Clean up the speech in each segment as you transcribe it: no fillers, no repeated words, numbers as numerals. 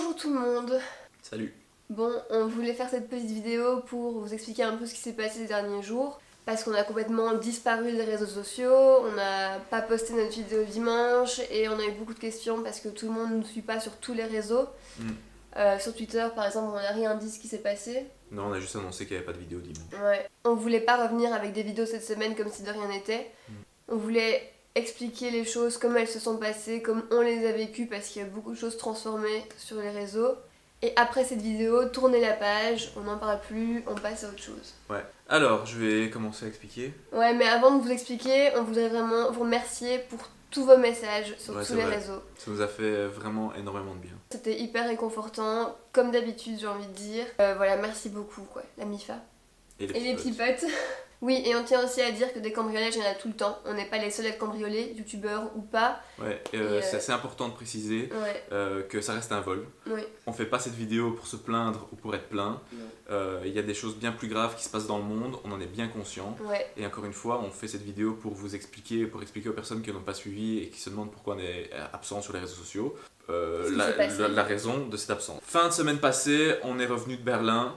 Bonjour tout le monde. Salut. Bon, on voulait faire cette petite vidéo pour vous expliquer un peu ce qui s'est passé ces derniers jours. Parce qu'on a complètement disparu des réseaux sociaux, on n'a pas posté notre vidéo dimanche et on a eu beaucoup de questions parce que tout le monde ne nous suit pas sur tous les réseaux. Sur Twitter par exemple, on n'a rien dit ce qui s'est passé. Non, on a juste annoncé qu'il n'y avait pas de vidéo dimanche. Ouais. On voulait pas revenir avec des vidéos cette semaine comme si de rien n'était. On voulait expliquer les choses, comment elles se sont passées, comme on les a vécues parce qu'il y a beaucoup de choses transformées sur les réseaux. Et après cette vidéo, tournez la page, on n'en parle plus, on passe à autre chose. Ouais. Alors, je vais commencer à expliquer. Ouais, mais avant de vous expliquer, on voudrait vraiment vous remercier pour tous vos messages sur tous les réseaux. Ça nous a fait vraiment énormément de bien. C'était hyper réconfortant, comme d'habitude j'ai envie de dire. Voilà, merci beaucoup quoi, la MIFA. Et les petits potes. Oui, et on tient aussi à dire que des cambriolages, il y en a tout le temps. On n'est pas les seuls à être cambriolés, youtubeurs ou pas. Ouais, c'est assez important de préciser que ça reste un vol. Oui. On fait pas cette vidéo pour se plaindre ou pour être plaint. Il y a des choses bien plus graves qui se passent dans le monde, on en est bien conscient. Ouais. Et encore une fois, on fait cette vidéo pour vous expliquer, pour expliquer aux personnes qui n'ont pas suivi et qui se demandent pourquoi on est absent sur les réseaux sociaux, la raison de cette absence. Fin de semaine passée, on est revenu de Berlin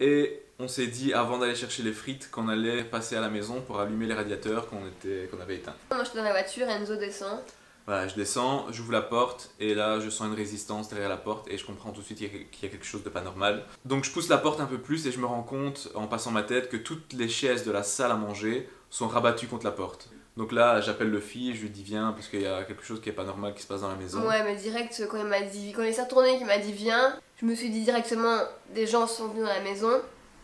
et on s'est dit avant d'aller chercher les frites qu'on allait passer à la maison pour allumer les radiateurs qu'on avait éteints. Moi j'étais dans la voiture, Enzo descend. Voilà, je descends, j'ouvre la porte et là je sens une résistance derrière la porte et je comprends tout de suite qu'il y a quelque chose de pas normal. Donc je pousse la porte un peu plus et je me rends compte en passant ma tête que toutes les chaises de la salle à manger sont rabattues contre la porte. Donc là j'appelle le fils, je lui dis viens parce qu'il y a quelque chose qui est pas normal qui se passe dans la maison. Ouais, mais direct quand il s'est retourné qu'il m'a dit viens, je me suis dit directement des gens sont venus dans la maison.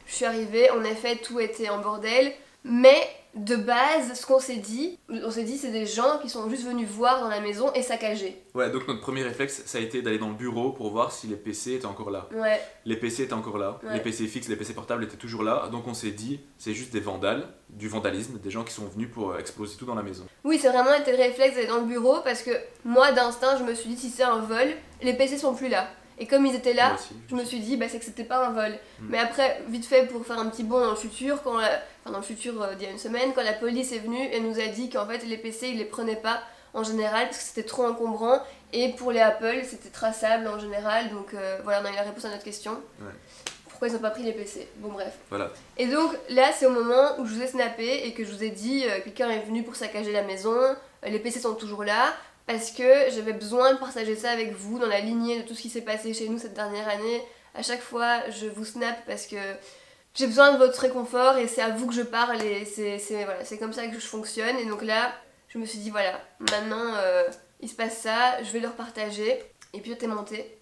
Je suis arrivée, en effet tout était en bordel, mais de base ce qu'on s'est dit c'est des gens qui sont juste venus voir dans la maison et saccager. Ouais, donc notre premier réflexe ça a été d'aller dans le bureau pour voir si les PC étaient encore là. Ouais. Les PC étaient encore là, ouais. Les PC fixes, les PC portables étaient toujours là, donc on s'est dit c'est juste des vandales, du vandalisme, des gens qui sont venus pour exploser tout dans la maison. Oui, c'est vraiment été le réflexe d'aller dans le bureau parce que moi d'instinct je me suis dit si c'est un vol, les PC sont plus là. Et comme ils étaient là, je me suis dit c'est que c'était pas un vol. Mais après, vite fait pour faire un petit bond dans le futur, dans le futur d'il y a une semaine, quand la police est venue, elle nous a dit qu'en fait les PC ils les prenaient pas en général parce que c'était trop encombrant et pour les Apple c'était traçable en général, donc voilà, on a eu la réponse à notre question. Ouais. Pourquoi ils ont pas pris les PC? Bon bref. Voilà. Et donc là c'est au moment où je vous ai snappé et que je vous ai dit quelqu'un est venu pour saccager la maison, les PC sont toujours là. Parce que j'avais besoin de partager ça avec vous dans la lignée de tout ce qui s'est passé chez nous cette dernière année. À chaque fois, je vous snap parce que j'ai besoin de votre réconfort et c'est à vous que je parle et c'est comme ça que je fonctionne. Et donc là, je me suis dit voilà, maintenant il se passe ça, je vais leur partager. Et puis t'es monté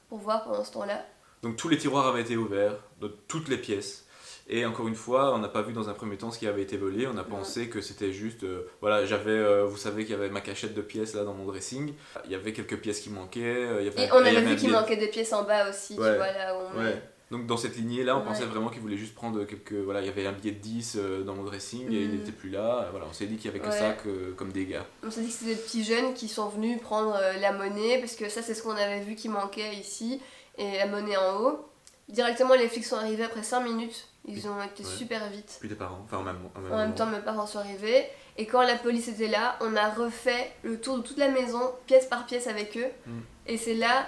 pour voir pendant ce temps-là. Donc tous les tiroirs avaient été ouverts, de toutes les pièces. Et encore une fois, on n'a pas vu dans un premier temps ce qui avait été volé, on a pensé que c'était juste... voilà, vous savez qu'il y avait ma cachette de pièces là dans mon dressing, il y avait quelques pièces qui manquaient... et on avait vu qu'il manquait des pièces en bas aussi, tu vois là où on est. Donc dans cette lignée là, on pensait vraiment qu'il voulait juste prendre quelques... Voilà, il y avait un billet de 10 dans mon dressing et il n'était plus là, voilà, on s'est dit qu'il y avait que ça comme dégâts. On s'est dit que c'était des petits jeunes qui sont venus prendre la monnaie, parce que ça c'est ce qu'on avait vu qui manquait ici, et la monnaie en haut. Directement les flics sont arrivés après 5 minutes. Ils ont été super vite. Puis tes parents, enfin en même temps mes parents sont arrivés. Et quand la police était là, on a refait le tour de toute la maison, pièce par pièce avec eux. Et c'est là,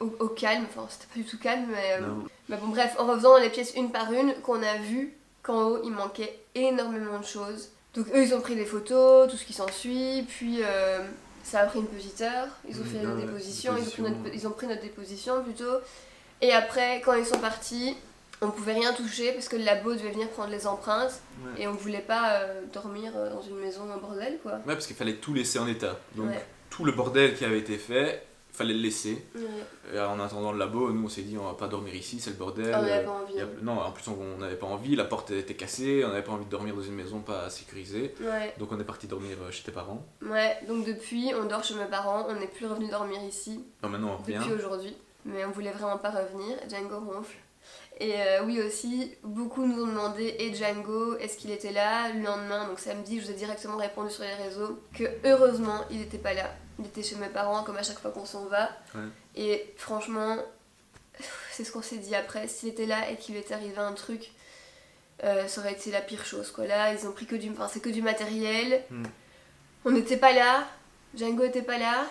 au calme, enfin c'était pas du tout calme, mais bon bref, en refaisant les pièces une par une, qu'on a vu qu'en haut il manquait énormément de choses. Donc eux ils ont pris des photos, tout ce qui s'ensuit, puis ça a pris une petite heure, ils ont fait une déposition, ils ont pris notre déposition plutôt. Et après, quand ils sont partis, on pouvait rien toucher parce que le labo devait venir prendre les empreintes et on voulait pas dormir dans une maison en bordel quoi. Ouais, parce qu'il fallait tout laisser en état. Donc tout le bordel qui avait été fait, il fallait le laisser. Et en attendant le labo, nous on s'est dit on va pas dormir ici, c'est le bordel. On n'avait pas envie. Non, en plus on n'avait pas envie, la porte était cassée, on n'avait pas envie de dormir dans une maison pas sécurisée. Donc on est parti dormir chez tes parents. Ouais, donc depuis on dort chez mes parents, on n'est plus revenu dormir ici. Non, maintenant on revient. Depuis aujourd'hui. Mais on voulait vraiment pas revenir, Django ronfle. Et oui aussi, beaucoup nous ont demandé et Django, est-ce qu'il était là le lendemain, donc samedi, je vous ai directement répondu sur les réseaux que heureusement il n'était pas là. Il était chez mes parents comme à chaque fois qu'on s'en va. Et franchement, c'est ce qu'on s'est dit après, s'il était là et qu'il lui était arrivé un truc, ça aurait été la pire chose quoi. Là ils ont pris c'est que du matériel, on n'était pas là, Django était pas là,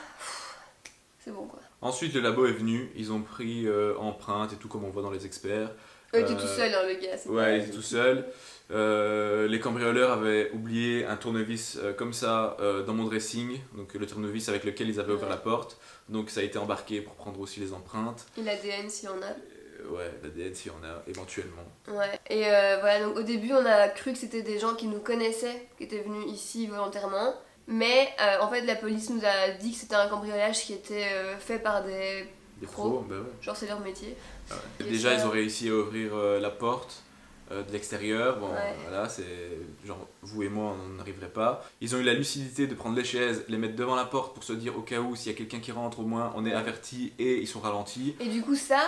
c'est bon quoi. Ensuite, le labo est venu, ils ont pris empreintes et tout comme on voit dans les experts. Il était tout seul, hein, le gars. Ouais, il était tout seul. Les cambrioleurs avaient oublié un tournevis comme ça dans mon dressing, donc le tournevis avec lequel ils avaient ouvert la porte. Donc ça a été embarqué pour prendre aussi les empreintes. Et l'ADN s'il y en a. Ouais, l'ADN s'il y en a, éventuellement. Ouais, et voilà, donc au début on a cru que c'était des gens qui nous connaissaient, qui étaient venus ici volontairement. Mais en fait la police nous a dit que c'était un cambriolage qui était fait par des pros. Bah ouais. Genre c'est leur métier. Ouais. Déjà ils ont réussi à ouvrir la porte de l'extérieur, bon voilà, c'est genre vous et moi on n'arriverait pas. Ils ont eu la lucidité de prendre les chaises, les mettre devant la porte pour se dire au cas où s'il y a quelqu'un qui rentre au moins on est averti et ils sont ralentis. Et du coup ça,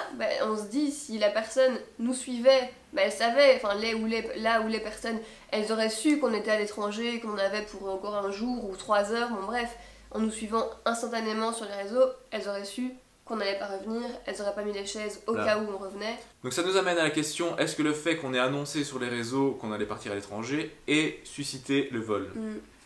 on se dit si la personne nous suivait, elle savait, enfin là où les personnes, elles auraient su qu'on était à l'étranger, qu'on avait pour encore un jour ou 3 heures, bon bref, en nous suivant instantanément sur les réseaux, elles auraient su qu'on n'allait pas revenir, elles auraient pas mis les chaises au cas où on revenait. Donc ça nous amène à la question, est-ce que le fait qu'on ait annoncé sur les réseaux qu'on allait partir à l'étranger ait suscité le vol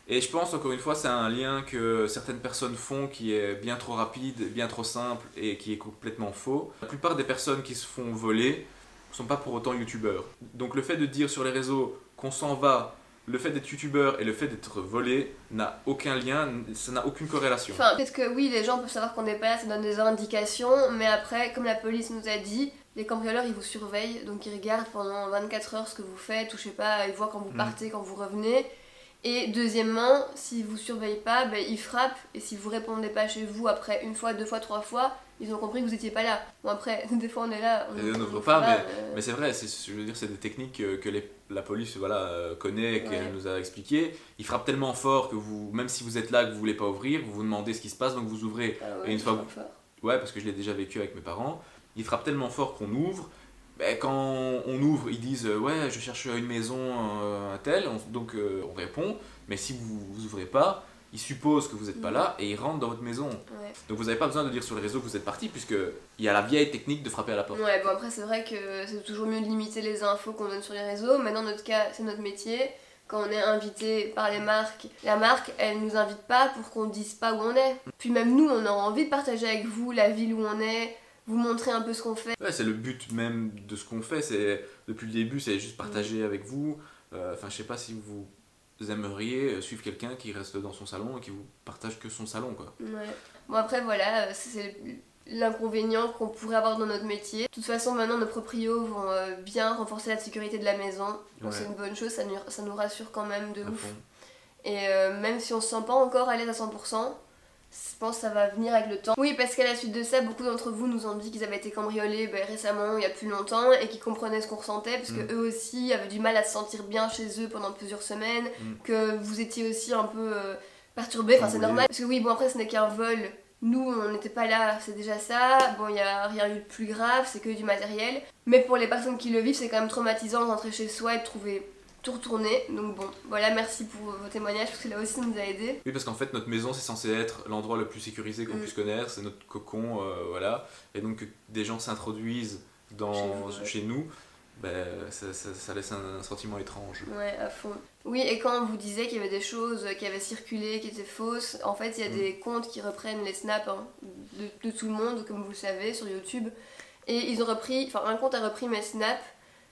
Et je pense encore une fois c'est un lien que certaines personnes font qui est bien trop rapide, bien trop simple et qui est complètement faux. La plupart des personnes qui se font voler ne sont pas pour autant youtubeurs. Donc le fait de dire sur les réseaux qu'on s'en va, le fait d'être youtubeur et le fait d'être volé n'a aucun lien, ça n'a aucune corrélation. Enfin, peut-être que oui, les gens peuvent savoir qu'on n'est pas là, ça donne des indications, mais après, comme la police nous a dit, les cambrioleurs ils vous surveillent, donc ils regardent pendant 24 heures ce que vous faites, ou je sais pas, ils voient quand vous partez, quand vous revenez. Et deuxièmement, s'ils vous surveillent pas, ils frappent, et si vous répondez pas chez vous après 1 fois, 2 fois, 3 fois, ils ont compris que vous étiez pas là. Bon après, des fois on est là, on n'ouvre pas, mais c'est vrai, je veux dire, c'est des techniques que la police connaît, qu'elle nous a expliquées. Ils frappent tellement fort que vous, même si vous êtes là, que vous voulez pas ouvrir, vous vous demandez ce qui se passe, donc vous ouvrez. Et une fois ouais, parce que je l'ai déjà vécu avec mes parents, ils frappent tellement fort qu'on ouvre. Quand on ouvre, ils disent ouais, je cherche une maison un tel, donc on répond, mais si vous ouvrez pas, ils supposent que vous n'êtes pas là et ils rentrent dans votre maison. Ouais. Donc vous n'avez pas besoin de dire sur les réseaux que vous êtes parti, puisqu'il y a la vieille technique de frapper à la porte. Ouais, bon après c'est vrai que c'est toujours mieux de limiter les infos qu'on donne sur les réseaux, mais dans notre cas c'est notre métier. Quand on est invité par les marques, la marque elle nous invite pas pour qu'on dise pas où on est. Puis même nous on a envie de partager avec vous la ville où on est, vous montrer un peu ce qu'on fait. Ouais, c'est le but même de ce qu'on fait, c'est depuis le début, c'est juste partager avec vous. Enfin, je sais pas si vous aimeriez suivre quelqu'un qui reste dans son salon et qui vous partage que son salon, quoi. Ouais. Bon après voilà, c'est l'inconvénient qu'on pourrait avoir dans notre métier. De toute façon maintenant nos proprios vont bien renforcer la sécurité de la maison. Donc c'est une bonne chose, ça nous rassure quand même de ouf. Et même si on se sent pas encore à l'aise à 100%, je pense que ça va venir avec le temps. Oui, parce qu'à la suite de ça, beaucoup d'entre vous nous ont dit qu'ils avaient été cambriolés récemment, il y a plus longtemps, et qu'ils comprenaient ce qu'on ressentait, parce que eux aussi avaient du mal à se sentir bien chez eux pendant plusieurs semaines, que vous étiez aussi un peu perturbés, enfin c'est normal. Parce que oui, bon après ce n'est qu'un vol, nous on n'était pas là, c'est déjà ça, bon il n'y a rien eu de plus grave, c'est que du matériel. Mais pour les personnes qui le vivent, c'est quand même traumatisant de rentrer chez soi et de trouver tout retourner, donc bon, voilà, merci pour vos témoignages, parce que là aussi ça nous a aidé. Oui, parce qu'en fait notre maison c'est censé être l'endroit le plus sécurisé qu'on puisse connaître, c'est notre cocon, voilà, et donc que des gens s'introduisent chez nous, ça laisse un sentiment étrange. Ouais, à fond. Oui, et quand on vous disait qu'il y avait des choses qui avaient circulé, qui étaient fausses, en fait il y a des comptes qui reprennent les snaps de tout le monde, comme vous le savez, sur YouTube, et ils ont repris, enfin un compte a repris mes snaps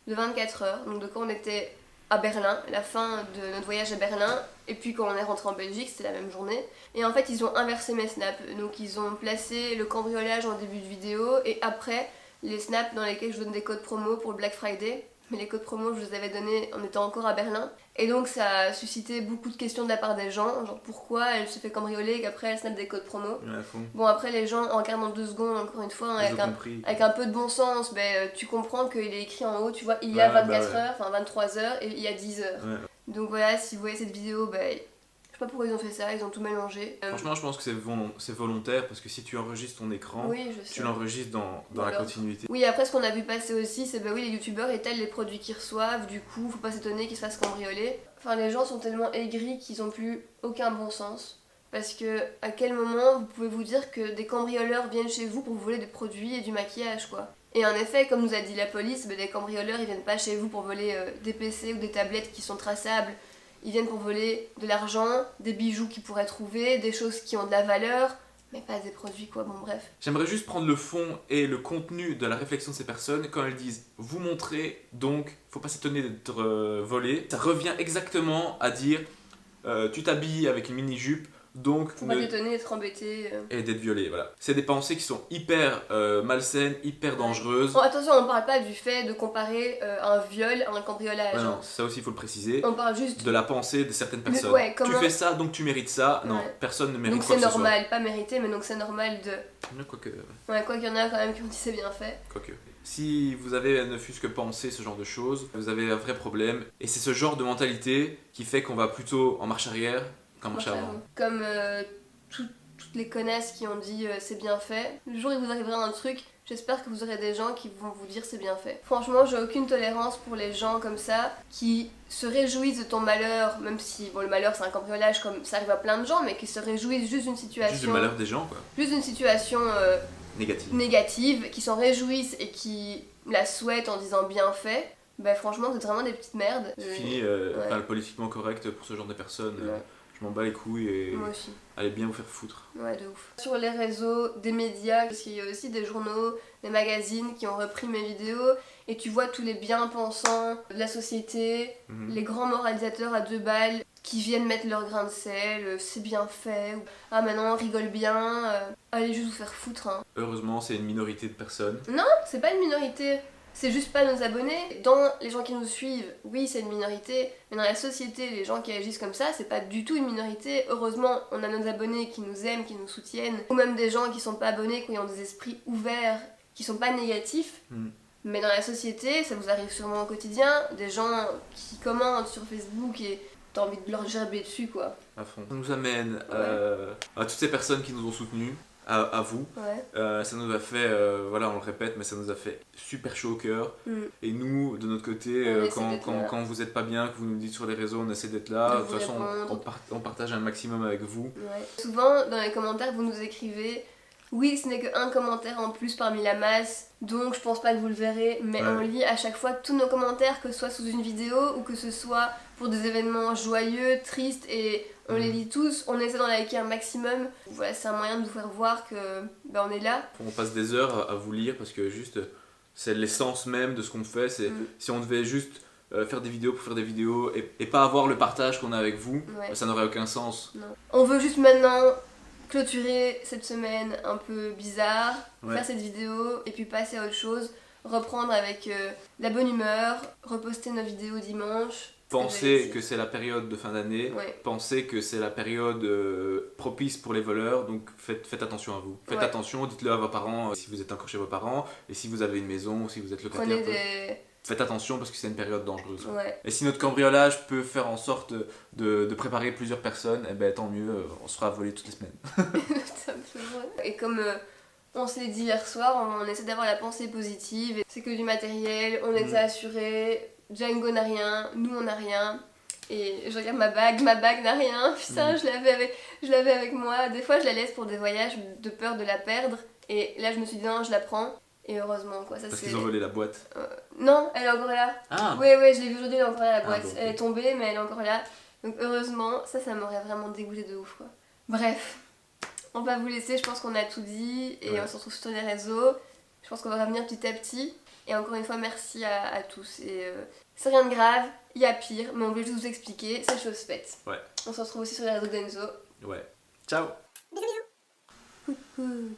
de 24 heures, donc de quand on était à Berlin, la fin de notre voyage à Berlin, et puis quand on est rentré en Belgique, c'était la même journée. Et en fait, ils ont inversé mes snaps. Donc ils ont placé le cambriolage en début de vidéo, et après, les snaps dans lesquels je donne des codes promo pour le Black Friday. Mais les codes promo, je les avais donnés en étant encore à Berlin. Et donc ça a suscité beaucoup de questions de la part des gens, genre pourquoi elle se fait cambrioler et qu'après elle snap des codes promo. Bon après les gens en regardant 2 secondes, encore une fois, avec un peu de bon sens, tu comprends qu'il est écrit en haut, tu vois, il y a 24 heures, enfin 23 heures et il y a 10 heures. Ouais. Donc voilà, si vous voyez cette vidéo, je sais pas pourquoi ils ont fait ça, ils ont tout mélangé. Franchement je pense que c'est volontaire parce que si tu enregistres ton écran, tu l'enregistres dans la continuité. Oui, après ce qu'on a vu passer aussi, c'est oui, les youtubeurs étalent les produits qu'ils reçoivent, du coup faut pas s'étonner qu'ils se fassent cambrioler. Enfin les gens sont tellement aigris qu'ils ont plus aucun bon sens. Parce que à quel moment vous pouvez vous dire que des cambrioleurs viennent chez vous pour vous voler des produits et du maquillage, quoi. Et en effet, comme nous a dit la police, les cambrioleurs ils viennent pas chez vous pour voler des PC ou des tablettes qui sont traçables. Ils viennent pour voler de l'argent, des bijoux qu'ils pourraient trouver, des choses qui ont de la valeur, Mais pas des produits quoi, bon bref. J'aimerais juste prendre le fond et le contenu de la réflexion de ces personnes quand elles disent « vous montrer, donc faut pas s'étonner d'être volé ». Ça revient exactement à dire tu t'habilles avec une mini-jupe, donc faut pas t'étonner d'être embêté. Et d'être violé, voilà. C'est des pensées qui sont hyper malsaines, hyper dangereuses. Oh, attention, on parle pas du fait de comparer un viol à un cambriolage. Ouais, non, ça aussi il faut le préciser. On parle juste de la pensée de certaines personnes. Ouais, comment... Tu fais ça, donc tu mérites ça. Non, personne ne mérite donc quoi que ce soit. Donc c'est normal, pas mérité, mais donc c'est normal de... Quoique... Ouais, quoi qu'il y en a quand même qui ont dit c'est bien fait. Quoique. Si vous avez ne fût-ce que pensé ce genre de choses, vous avez un vrai problème. Et c'est ce genre de mentalité qui fait qu'on va plutôt en marche arrière qu'en marche avant. Comme toutes les connasses qui ont dit c'est bien fait. Le jour où il vous arrivera un truc, j'espère que vous aurez des gens qui vont vous dire c'est bien fait. Franchement, j'ai aucune tolérance pour les gens comme ça qui se réjouissent de ton malheur, même si bon, le malheur c'est un cambriolage comme ça arrive à plein de gens, mais qui se réjouissent juste d'une situation. Juste du malheur des gens quoi. Juste d'une situation négative, qui s'en réjouissent et qui la souhaitent en disant bien fait. Bah franchement, vous êtes vraiment des petites merdes. Fini, le politiquement correct pour ce genre de personnes. Je m'en bats les couilles et moi aussi. Allez bien vous faire foutre. Ouais, de ouf. Sur les réseaux, des médias, parce qu'il y a aussi des journaux, des magazines qui ont repris mes vidéos, et tu vois tous les bien-pensants de la société, les grands moralisateurs à 2 balles, qui viennent mettre leur grain de sel, c'est bien fait, ou ah maintenant on rigole bien, allez juste vous faire foutre. Hein. Heureusement, c'est une minorité de personnes. Non, c'est pas une minorité. C'est juste pas nos abonnés. Dans les gens qui nous suivent, oui, c'est une minorité, mais dans la société, les gens qui agissent comme ça, c'est pas du tout une minorité. Heureusement, on a nos abonnés qui nous aiment, qui nous soutiennent, ou même des gens qui sont pas abonnés, qui ont des esprits ouverts, qui sont pas négatifs. Mais dans la société, ça vous arrive sûrement au quotidien, des gens qui commentent sur Facebook et t'as envie de leur gerber dessus, quoi. À fond. Ça nous amène à toutes ces personnes qui nous ont soutenus. À vous. Ça nous a fait, voilà, on le répète, mais ça nous a fait super chaud au cœur. Et nous, de notre côté, quand vous êtes pas bien, que vous nous dites sur les réseaux, on essaie d'être là. De toute façon, on partage un maximum avec vous. Souvent, dans les commentaires, vous nous écrivez oui, ce n'est qu'un commentaire en plus parmi la masse, donc je pense pas que vous le verrez, mais on lit à chaque fois tous nos commentaires, que ce soit sous une vidéo ou que ce soit pour des événements joyeux, tristes, et on les lit tous, on essaie d'en liker un maximum. Voilà, c'est un moyen de vous faire voir que on est là. On passe des heures à vous lire parce que juste c'est l'essence même de ce qu'on fait. C'est si on devait juste faire des vidéos pour faire des vidéos et pas avoir le partage qu'on a avec vous, ça n'aurait aucun sens. Non. On veut juste maintenant clôturer cette semaine un peu bizarre, faire cette vidéo et puis passer à autre chose, reprendre avec la bonne humeur, reposter nos vidéos dimanche. Pensez que c'est la période de fin d'année, pensez que c'est la période propice pour les voleurs, donc faites attention à vous. Faites attention, dites-le à vos parents si vous êtes encore chez vos parents, et si vous avez une maison ou si vous êtes locataire. Faites attention parce que c'est une période dangereuse. Et si notre cambriolage peut faire en sorte de préparer plusieurs personnes, eh ben, tant mieux, on se fera voler toutes les semaines. Et comme on s'est dit hier soir, on essaie d'avoir la pensée positive, c'est que du matériel, on était assurés. Django n'a rien, nous on n'a rien, et je regarde ma bague n'a rien, putain je l'avais avec moi, des fois je la laisse pour des voyages de peur de la perdre, et là je me suis dit non je la prends, et heureusement quoi. Ça, parce qu'ils ont volé la boîte non, elle est encore là. Oui, je l'ai vue aujourd'hui, elle est encore là la boîte, elle est tombée mais elle est encore là, donc heureusement, ça m'aurait vraiment dégoûté de ouf quoi. Bref, on va vous laisser, je pense qu'on a tout dit, et on se retrouve sur les réseaux, je pense qu'on va revenir petit à petit. Et encore une fois, merci à tous. Et c'est rien de grave, il y a pire, mais on voulait juste vous expliquer, c'est chose faite. On se retrouve aussi sur les réseaux d'Enzo. Ciao. Bisous.